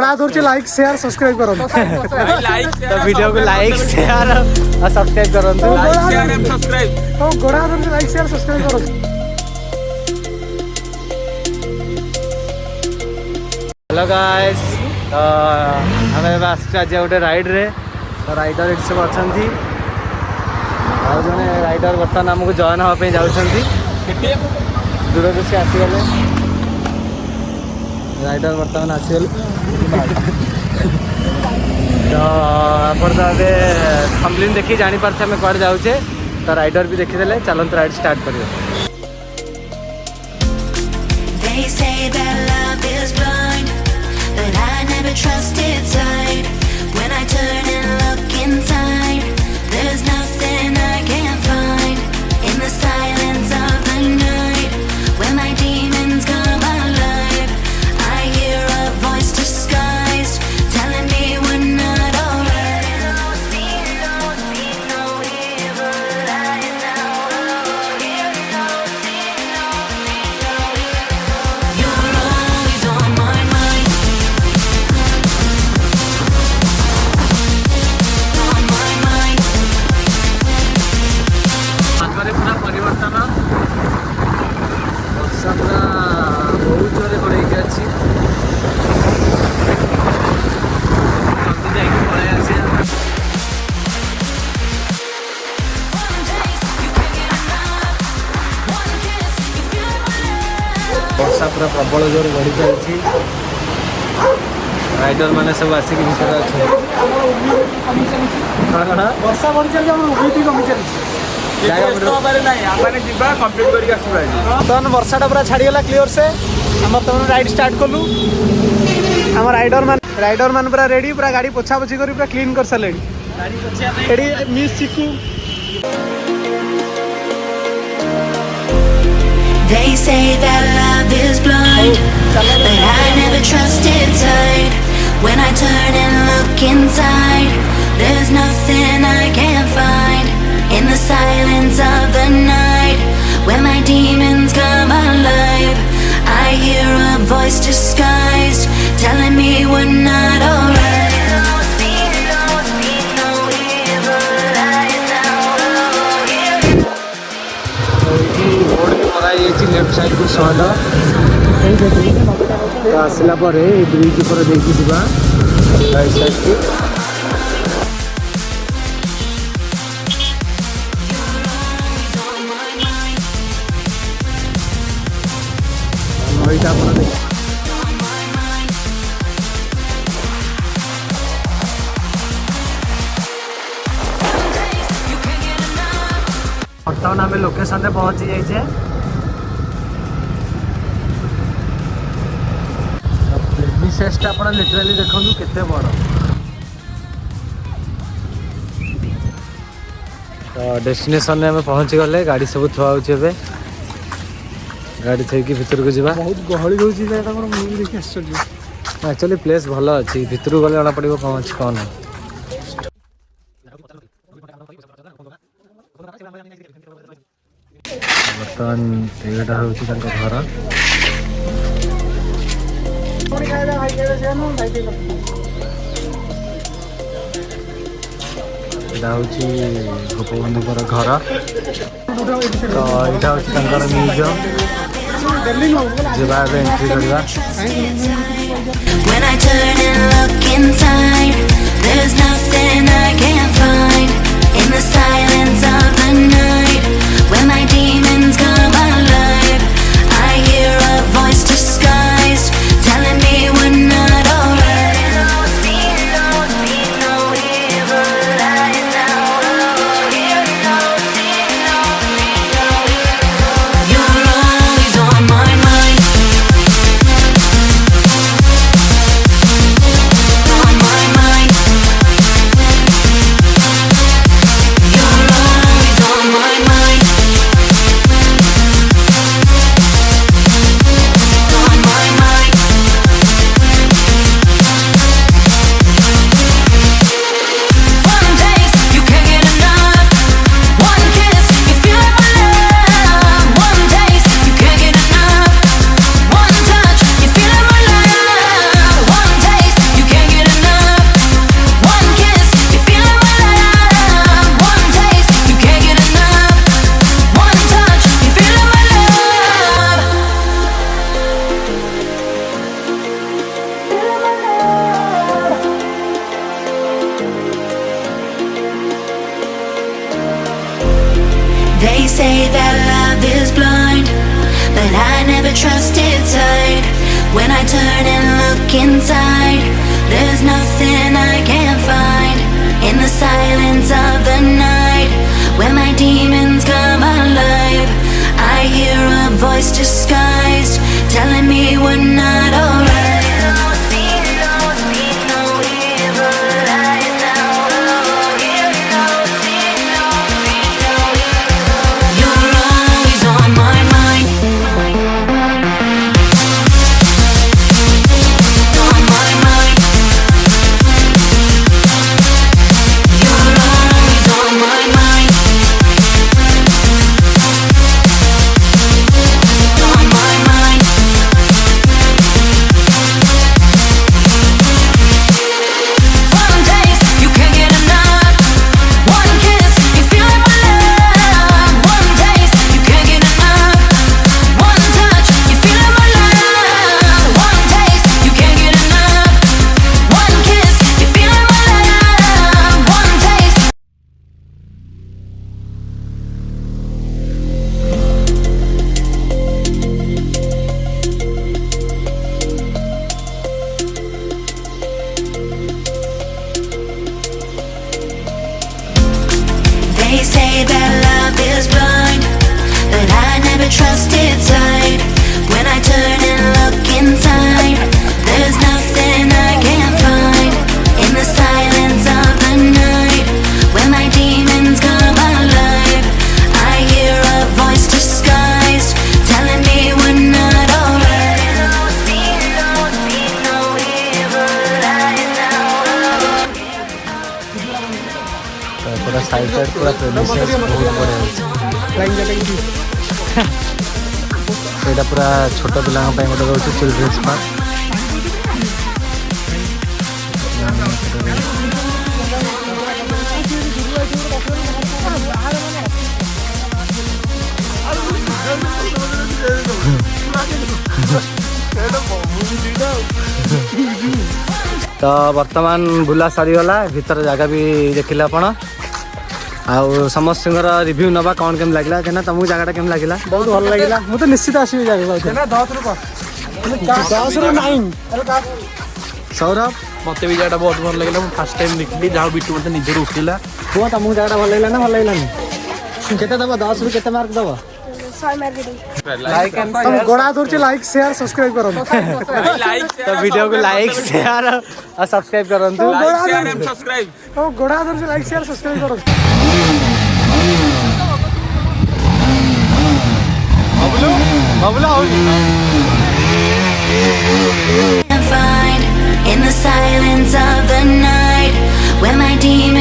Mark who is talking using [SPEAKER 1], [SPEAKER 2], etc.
[SPEAKER 1] Like share subscribe करो
[SPEAKER 2] तो video को लाइक शेयर और सब्सक्राइब करो
[SPEAKER 1] तो गोड़ा लाइक शेयर सब्सक्राइब करो।
[SPEAKER 2] हेलो गाइस, तो हमें आज गोटे राइड रे तो राइडर ये सब अच्छा आज जड़े राइडर बर्तमान आमको जॉइन हाँपी जाऊँगी दूर से आसीगले राइडर बर्तमान आसीगले तो आप थंबनेल देखी जापारे आम कड़े जाऊे तो राइडर भी देखीदे चलते राइड स्टार्ट कर वर्षा पूरा प्रबल जोर बढ़ी चलती राइडर मैंने सब आसिक भितर अच्छे
[SPEAKER 1] वर्षा बढ़ी चलती कमी चलती
[SPEAKER 2] बर्तमान वर्षाटा पूरा छाड़ीगला क्लीयर से बर्तमान राइड स्टार्ट कलु आम राइडर मान पूरा रेडी पूरा गाड़ी पोछा पोछी कर पूरा क्लीन कर सारे मिस चिकू
[SPEAKER 3] They say that love is blind, but I never trusted sight. When I turn and look inside, there's nothing I can't find. In the silence of the night, when my demons come alive, I hear a voice disguised, telling me we're not alright.
[SPEAKER 2] Left side को सुआंदो तो आसला bridge पर देखी Java right side की बर्तमान आम location पहुँची जाइए विशेषटा आप लिटराली देखो केते बड़ तो डेस्टिनेशन में पहुँची गले गाड़ी सब थुआ गाड़ी थी भितर को जावा
[SPEAKER 1] बहुत गहली होगी देखिए आश्चर्य
[SPEAKER 2] एक्चुअली प्लेस भल अच्छी भितर गले जना पड़ो कौन अच्छी कौन बर्तमान यहाँ हूँ घर गोपबंधुर घर तो यहाँ हूँ म्यूजियम जब एंट्री करवा
[SPEAKER 3] say that love is blind, but I never trusted sight. When I turn and look inside, there's nothing I can't find. In the silence of the night, when my demons come alive, I hear a voice disguised, telling me we're not alright. They say that love is blind, but I never trusted sight. When I turn and look inside, there's nothing I can't find. In the silence of the night, when my demons come alive, I hear a voice disguised, telling me we're not alright.
[SPEAKER 2] पूरा side side पूरा premises बहुत बड़े एटा पूरा छोट पिलांग पय गोटे रहउछ children's park तो वर्तमान बुला सारीगला भीतर जगह भी देखिले आपण आउ समस्त रिव्यू नबा कौन केम लागला केना तुमको जगह केम लागला
[SPEAKER 1] बहुत भल लागला मु तो निश्चित आसी जागा ना 10 रु 10 रु 9
[SPEAKER 2] सौरभ
[SPEAKER 4] मते भी जाटा बहुत भल लागला फर्स्ट टाइम देखली जाओ बिटू मते निजे उठिला
[SPEAKER 2] हुआ तुमको जगह भल लागला ना भल लागला केते दबा 10 रु केते मार्क दबा
[SPEAKER 1] 100 mark they like and share गोड़ा दूर से लाइक शेयर सब्सक्राइब करो
[SPEAKER 2] तो वीडियो को लाइक शेयर और सब्सक्राइब करंतु
[SPEAKER 1] लाइक शेयर एंड सब्सक्राइब तो गोड़ा दूर से लाइक शेयर सब्सक्राइब करो
[SPEAKER 2] Bablu
[SPEAKER 3] In the silence of the night, when my demons